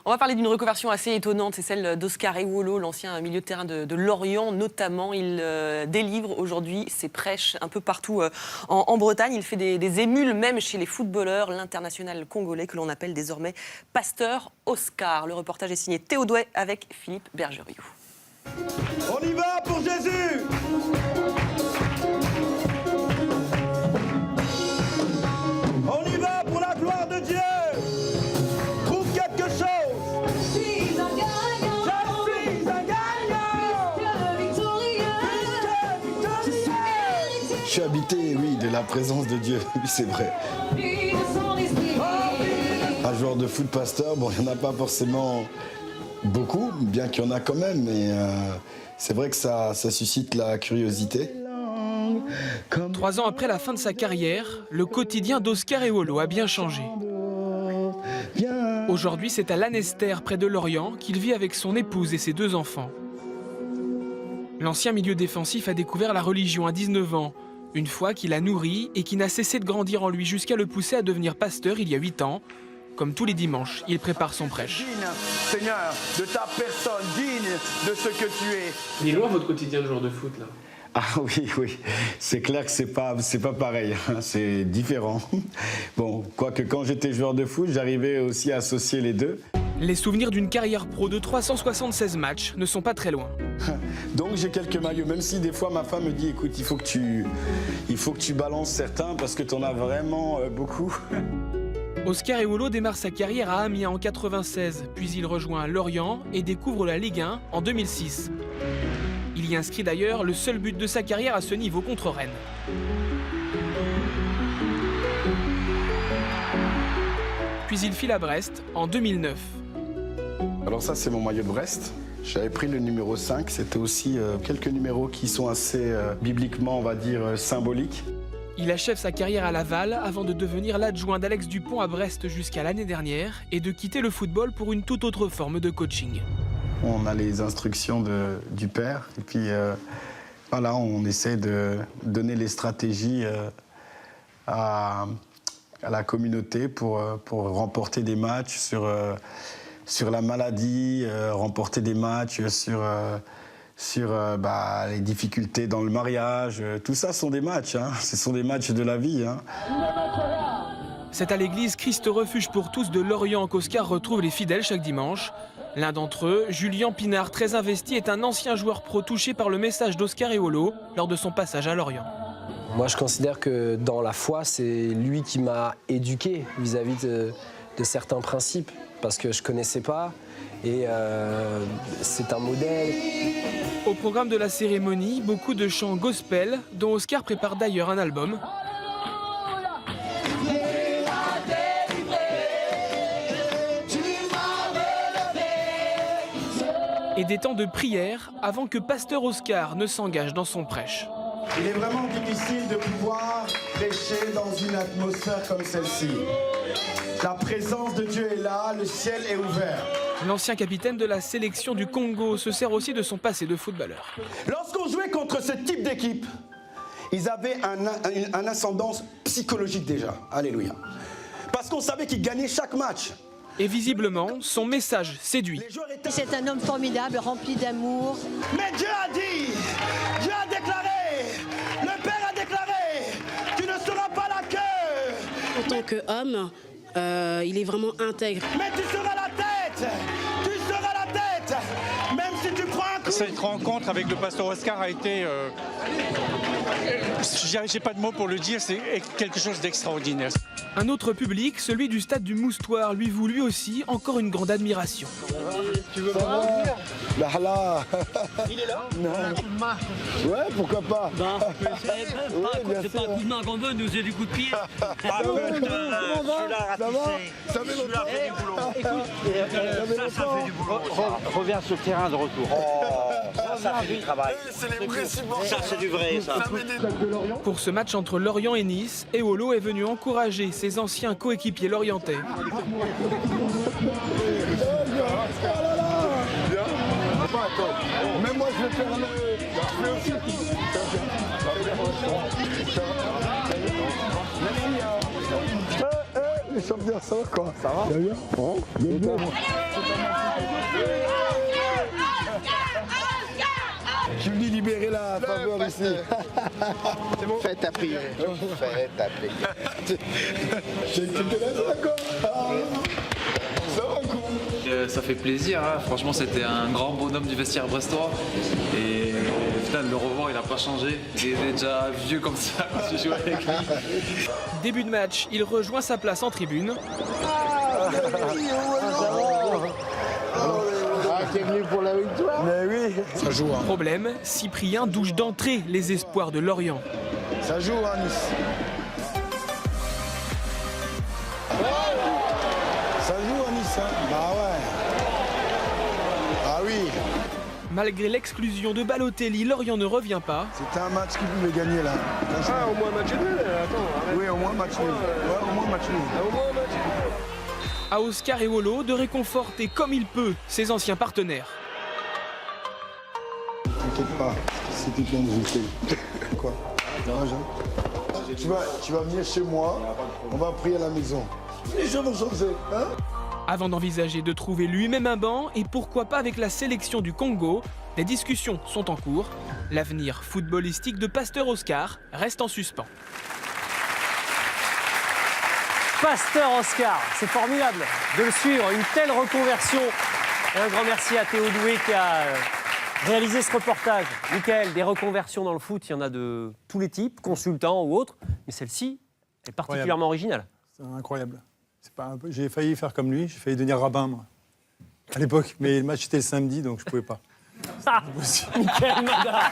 On va parler d'une reconversion assez étonnante, c'est celle d'Oscar Ewolo, l'ancien milieu de terrain de Lorient notamment. Il délivre aujourd'hui ses prêches un peu partout en Bretagne. Il fait des émules même chez les footballeurs, l'international congolais que l'on appelle désormais Pasteur Oscar. Le reportage est signé Théo Douet avec Philippe Bergeriou. On y va pour Jésus! On y va pour la gloire de Dieu! Trouve quelque chose! Je suis un gagnant! Je suis un gagnant! Je suis habité, oui, de la présence de Dieu, oui, c'est vrai. Un joueur de foot pasteur, bon, il n'y en a pas forcément beaucoup, bien qu'il y en a quand même, mais c'est vrai que ça suscite la curiosité. 3 ans après la fin de sa carrière, le quotidien d'Oscar Ewolo a bien changé. Aujourd'hui, c'est à Lanester, près de Lorient, qu'il vit avec son épouse et ses 2 enfants. L'ancien milieu défensif a découvert la religion à 19 ans, une foi qu'il a nourrie et qui n'a cessé de grandir en lui jusqu'à le pousser à devenir pasteur il y a 8 ans. Comme tous les dimanches, il prépare son prêche. Digne, Seigneur, de ta personne, digne de ce que tu es. Il est loin votre quotidien de joueur de foot là. Ah oui, c'est clair que c'est pas pareil, hein, c'est différent. Bon, quoique quand j'étais joueur de foot, j'arrivais aussi à associer les deux. Les souvenirs d'une carrière pro de 376 matchs ne sont pas très loin. Donc j'ai quelques maillots, même si des fois ma femme me dit, écoute, il faut que tu balances certains parce que tu en as vraiment beaucoup. Oscar Ewolo démarre sa carrière à Amiens en 96, puis il rejoint Lorient et découvre la Ligue 1 en 2006. Il y inscrit d'ailleurs le seul but de sa carrière à ce niveau contre Rennes. Puis il file à Brest en 2009. Alors ça, c'est mon maillot de Brest. J'avais pris le numéro 5. C'était aussi quelques numéros qui sont assez bibliquement, on va dire, symboliques. Il achève sa carrière à Laval avant de devenir l'adjoint d'Alex Dupont à Brest jusqu'à l'année dernière et de quitter le football pour une toute autre forme de coaching. On a les instructions du père et puis voilà, on essaie de donner les stratégies à la communauté pour remporter des matchs sur la maladie, remporter des matchs sur les difficultés dans le mariage. Tout ça sont des matchs, hein. Ce sont des matchs de la vie. Hein. C'est à l'église Christ Refuge pour tous de Lorient qu'Oscar retrouve les fidèles chaque dimanche. L'un d'entre eux, Julien Pinard, très investi, est un ancien joueur pro touché par le message d'Oscar Ewolo lors de son passage à Lorient. Moi, je considère que dans la foi, c'est lui qui m'a éduqué vis-à-vis de certains principes, parce que je ne connaissais pas, et c'est un modèle. Au programme de la cérémonie, beaucoup de chants gospel, dont Oscar prépare d'ailleurs un album. Et des temps de prière avant que Pasteur Oscar ne s'engage dans son prêche. Il est vraiment difficile de pouvoir prêcher dans une atmosphère comme celle-ci. La présence de Dieu est là, le ciel est ouvert. L'ancien capitaine de la sélection du Congo se sert aussi de son passé de footballeur. Lorsqu'on jouait contre ce type d'équipe, ils avaient un ascendance psychologique déjà. Alléluia. Parce qu'on savait qu'ils gagnaient chaque match. Et visiblement, son message séduit. C'est un homme formidable, rempli d'amour. Mais Dieu a dit, Dieu a déclaré, le Père a déclaré, tu ne seras pas la queue. En tant qu'homme, il est vraiment intègre. Mais tu seras la tête, tu seras la tête, même si tu prends un coup. Cette rencontre avec le pasteur Oscar a été, j'ai pas de mots pour le dire, c'est quelque chose d'extraordinaire. Un autre public, celui du stade du Moustoir, lui voue lui aussi encore une grande admiration. Tu veux vraiment venir? Là. Il est là? Non. Ouais, pourquoi pas? C'est pas un coup de main qu'on veut, nous c'est du coup de pied. Ça va? Ça fait longtemps. Ça fait du boulot. Reviens sur le terrain de retour. Ça fait du travail. C'est les principaux. Ça c'est du vrai, ça. Pour ce match entre Lorient et Nice, Ewolo est venu encourager ses anciens coéquipiers lorientais. Même moi je vais faire je vais aussi. Merci. les champions, ça va quoi? Ça va? Bien, bien. Je suis venu libérer la faveur ici. C'est bon? Fais ta prière. Fais ta prière. Tu te laisses d'accord? Ça va quoi? Ça fait plaisir, hein. Franchement c'était un grand bonhomme du vestiaire brestois et au final le revoir il n'a pas changé, il est déjà vieux comme ça quand je joue avec lui. Début de match, il rejoint sa place en tribune. T'es venu pour la victoire? Mais oui. Ça joue, hein. Problème, Cyprien douche d'entrée les espoirs de Lorient. Ça joue, hein, Nice. Ça joue, hein, Nice, hein. Bah ouais. Ah oui. Malgré l'exclusion de Balotelli, Lorient ne revient pas. C'était un match qu'ils pouvaient gagner là. Ah, au moins match nul, attends. Oui, au moins match nul. Ouais, au moins match nul. Au moins match nul. À Oscar et Wolo de réconforter comme il peut ses anciens partenaires. T'inquiète pas, c'était bien résulté. Quoi? Tu vas venir chez moi, on va prier à la maison. Les gens vont changer, hein? Avant d'envisager de trouver lui-même un banc et pourquoi pas avec la sélection du Congo, les discussions sont en cours. L'avenir footballistique de Pasteur Oscar reste en suspens. Pasteur Oscar, c'est formidable de le suivre, une telle reconversion. Et un grand merci à Théo Doué qui a réalisé ce reportage. Michael, des reconversions dans le foot, il y en a de tous les types, consultants ou autres, mais celle-ci est particulièrement originale. C'est incroyable. J'ai failli faire comme lui, j'ai failli devenir rabbin, moi, à l'époque, mais le match était le samedi, donc je ne pouvais pas. Michael Madar.